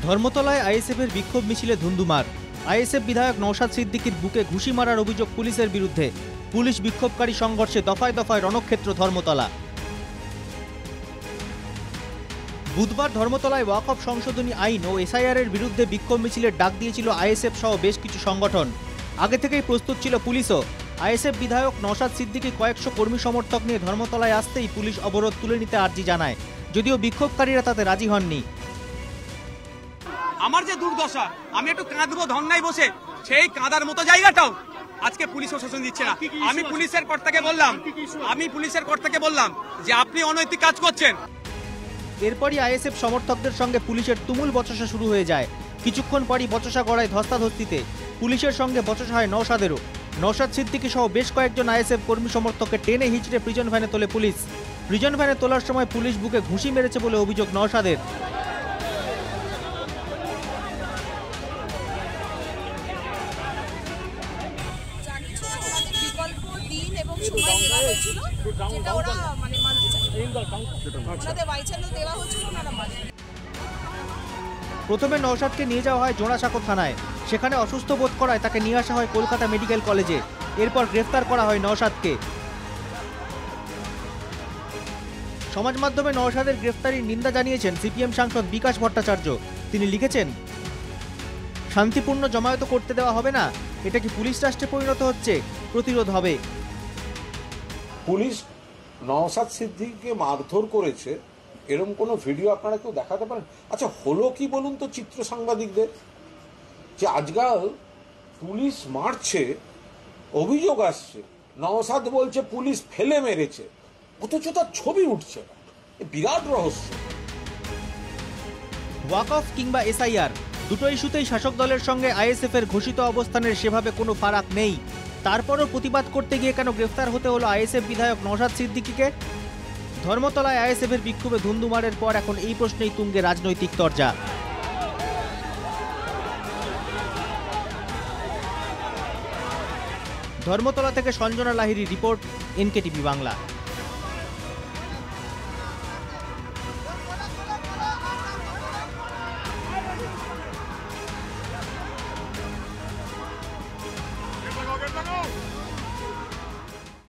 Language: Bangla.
ধর্মতলায় আইএসএফের বিক্ষোভ মিছিলে ধুন্ধুমার। আইএসএফ বিধায়ক নওশাদ সিদ্দিকীর বুকে ঘুষি মারার অভিযোগ পুলিশের বিরুদ্ধে। পুলিশ বিক্ষোভকারী সংঘর্ষে দফায় দফায় রণক্ষেত্র ধর্মতলা। বুধবার ধর্মতলায় ওয়াকফ সংশোধনী আইন ও এসআইআর-এর বিরুদ্ধে বিক্ষোভ মিছিলের ডাক দিয়েছিল আইএসএফ সহ বেশ কিছু সংগঠন। আগে থেকেই প্রস্তুত ছিল পুলিশও। আইএসএফ বিধায়ক নওশাদ সিদ্দিকী কয়েকশো কর্মী সমর্থক নিয়ে ধর্মতলায় আসতেই পুলিশ অবরোধ তুলে নিতে আর্জি জানায়, যদিও বিক্ষোভকারীরা তাতে রাজি হননি। আমার যে দুর্দশা, আমি একটু কাঁদবো ধন্যায় বসে, সেই কাঁদার মতো জায়গাটাও আজকে পুলিশ প্রশাসন দিচ্ছে না। আমি পুলিশের কর্তাকে বললাম যে আপনি অনৈতিক কাজ করছেন। এরপরই আইএসএফ সমর্থকদের সঙ্গে পুলিশের তুমুল বচসা শুরু হয়ে যায়। কিছুক্ষণ পরই বচসা গড়ায় ধস্তাধস্তিতে। পুলিশের সঙ্গে বচসা হয় নওশাদেরও। নওশাদ সিদ্দিকী সহ বেশ কয়েকজন আইএসএফ কর্মী সমর্থককে টেনে হিঁচড়ে প্রিজন ভ্যানে তোলে পুলিশ। প্রিজন ভ্যানে তোলার সময় পুলিশ বুকে ঘুষি মেরেছে বলে অভিযোগ নওশাদের। প্রথমে নওশাদকে নিয়ে যাওয়া হয় জোড়াসাঁকো থানায়। সেখানে অসুস্থ বোধ করায় তাকে নিয়ে আসা হয় কলকাতা মেডিকেল কলেজে। এরপর গ্রেফতার করা হয় নওশাদকে। সমাজ মাধ্যমে নওশাদের গ্রেফতারির নিন্দা জানিয়েছেন সিপিএম সাংসদ বিকাশ ভট্টাচার্য। তিনি লিখেছেন, শান্তিপূর্ণ জমায়েত করতে দেওয়া হবে না। এটা কি পুলিশ রাষ্ট্রে পরিণত হচ্ছে? প্রতিরোধ হবে। পুলিশ নওশাদ সিদ্দিকীকে মারধর করেছে এরকম কোনো ভিডিও আপনারা কেউ দেখাতে পারেন? আচ্ছা, হলো কি বলুন তো চিত্র সাংবাদিকদের, যে আজকাল পুলিশ মারছে, অভিযোগ আসছে, নওশাদ বলছে পুলিশ ফেলে মেরেছে, অথচ তার ছবি উঠছে না। বিরাট রহস্য। ওয়াকফ কিংবা এসআইআর দুটো ইস্যুতেই শাসক দলের সঙ্গে আইএসএফের ঘোষিত অবস্থানের সেভাবে কোনো ফারাক নেই। তারপরও প্রতিবাদ করতে গিয়ে কেন গ্রেফতার হতে হলো আইএসএফ বিধায়ক নওশাদ সিদ্দিকীকে? ধর্মতলায় আইএসএফের বিক্ষোভে ধুন্ধুমারের পর এখন এই প্রশ্নেই তুঙ্গে রাজনৈতিক তরজা। ধর্মতলা থেকে সঞ্জনা লাহিড়ী রিপোর্ট, এনকেটিভি বাংলা।